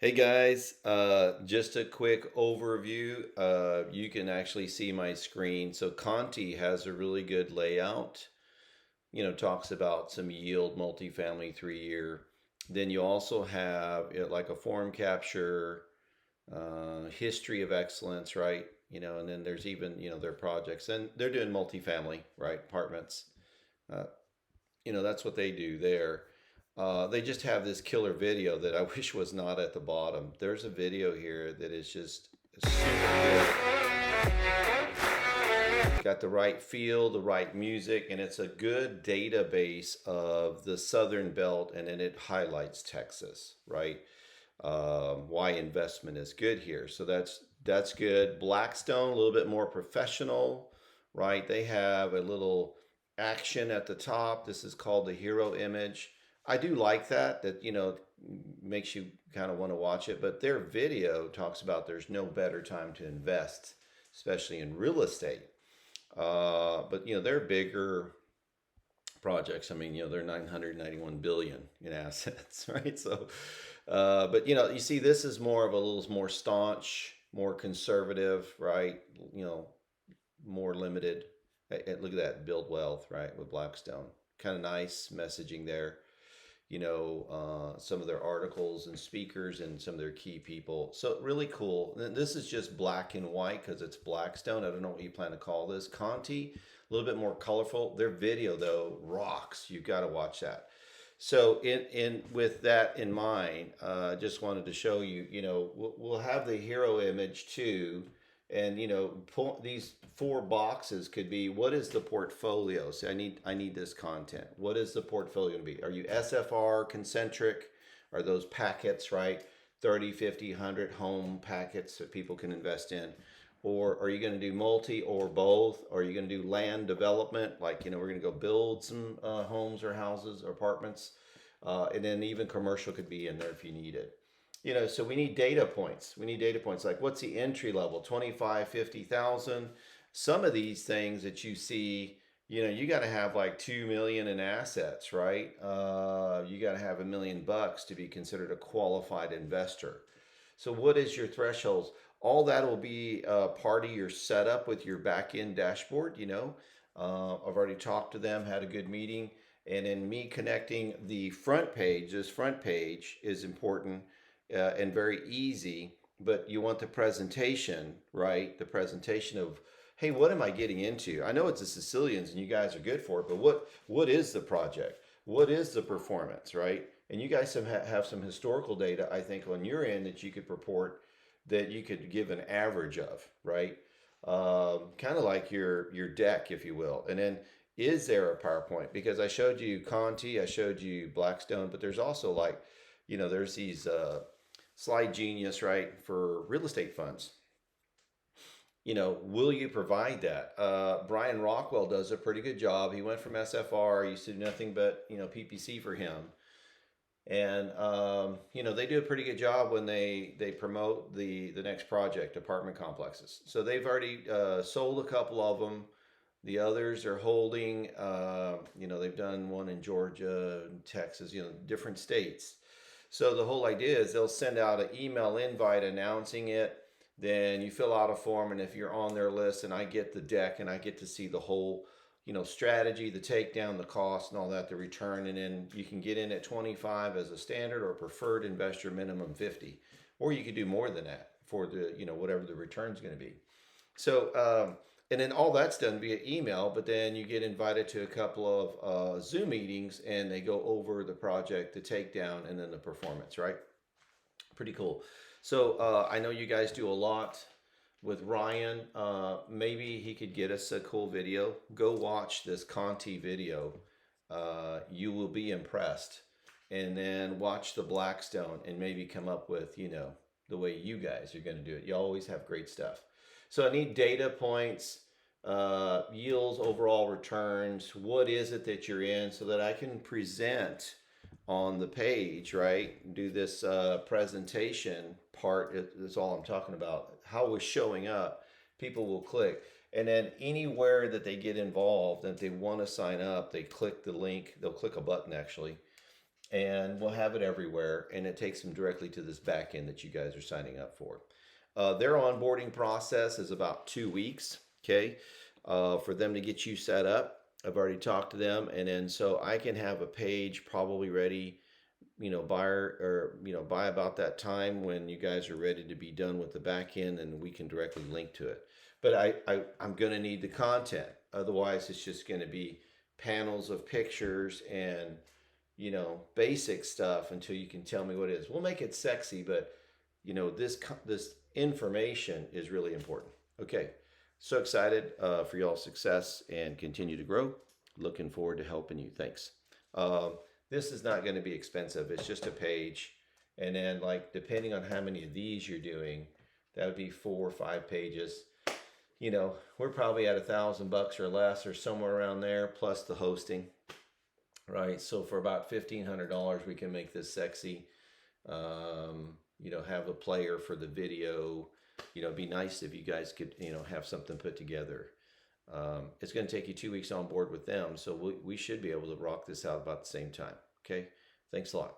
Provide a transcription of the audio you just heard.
Hey guys, just a quick overview. You can actually see my screen. So Conti has a really good layout. Talks about some yield multifamily 3 year. Then you also have like a form capture, history of excellence, right? And then there's even their projects, and they're doing multifamily, right? Apartments. Uh, that's what they do there. They just have this killer video that I wish was not at the bottom. There's a video here that is just super good. Got the right feel, the right music, and it's a good database of the Southern Belt, and then it highlights Texas, right? Why investment is good here. So that's good. Blackstone, a little bit more professional, right? They have a little action at the top. This is called the hero image. I do like that. That makes you kind of want to watch it. But their video talks about there's no better time to invest, especially in real estate. But they're bigger projects. I mean, they're 991 billion in assets, right? So, but you see, this is more of a little more staunch, more conservative, right? You know, more limited. Look at that, build wealth, right? With Blackstone, kind of nice messaging there. Some of their articles and speakers and some of their key people. So really cool. And this is just black and white because it's Blackstone. I don't know what you plan to call this. Conti, a little bit more colorful. Their video though rocks. You got to watch that. So in with that in mind, just wanted to show you. We'll have the hero image too, and these four boxes could be, what is the portfolio? So I need this content. What is the portfolio going to be? Are you SFR concentric? Are those packets, right? 30, 50, 100 home packets that people can invest in? Or are you going to do multi or both? Or are you going to do land development? Like, we're going to go build some homes or houses or apartments. And then even commercial could be in there if you need it. So we need data points. We need data points like, what's the entry level? 25, 50,000. Some of these things that you see, you got to have like 2 million in assets, right? You got to have $1 million to be considered a qualified investor. So what is your thresholds? All that will be part of your setup with your back end dashboard. I've already talked to them, had a good meeting, and in me connecting the front page, this front page is important and very easy. But you want the presentation, right? The presentation of, hey, what am I getting into? I know it's the Sicilians and you guys are good for it, but what is the project? What is the performance, right? And you guys have some historical data, I think, on your end that you could purport, that you could give an average of, right? Kind of like your deck, if you will. And then, is there a PowerPoint? Because I showed you Conti, I showed you Blackstone, but there's also like, there's these Slide Genius, right, for real estate funds. Will you provide that? Brian Rockwell does a pretty good job. He went from SFR, used to do nothing but PPC for him, and they do a pretty good job when they promote the next project, apartment complexes. So they've already sold a couple of them. The others are holding. They've done one in Georgia, Texas, different states. So the whole idea is they'll send out an email invite announcing it. Then you fill out a form, and if you're on their list, and I get the deck, and I get to see the whole, strategy, the takedown, the cost, and all that, the return, and then you can get in at 25 as a standard or preferred investor, minimum 50, or you could do more than that for the, whatever the return's going to be. So, and then all that's done via email, but then you get invited to a couple of Zoom meetings, and they go over the project, the takedown, and then the performance, right? Pretty cool. So I know you guys do a lot with Ryan. Maybe he could get us a cool video. Go watch this Conti video. You will be impressed. And then watch the Blackstone and maybe come up with, the way you guys are going to do it. You always have great stuff. So I need data points, yields, overall returns. What is it that you're in so that I can present on the page, right? Do this presentation part. That's all I'm talking about. How we're showing up, people will click. And then anywhere that they get involved, and if they want to sign up, they click the link. They'll click a button actually, and we'll have it everywhere. And it takes them directly to this back end that you guys are signing up for. Their onboarding process is about 2 weeks, okay, for them to get you set up. I've already talked to them, and then so I can have a page probably ready, buy about that time when you guys are ready to be done with the back end, and we can directly link to it. But I'm going to need the content. Otherwise, it's just going to be panels of pictures and basic stuff until you can tell me what it is. We'll make it sexy, but this information is really important. Okay, so excited for y'all's success and continue to grow. Looking forward to helping you. Thanks. This is not going to be expensive. It's just a page, and then like depending on how many of these you're doing, that would be 4 or 5 pages. We're probably at $1,000 or less, or somewhere around there, plus the hosting. Right, so for about $1,500, we can make this sexy. Have a player for the video. It'd be nice if you guys could, have something put together. It's going to take you 2 weeks on board with them, so we should be able to rock this out about the same time. Okay, thanks a lot.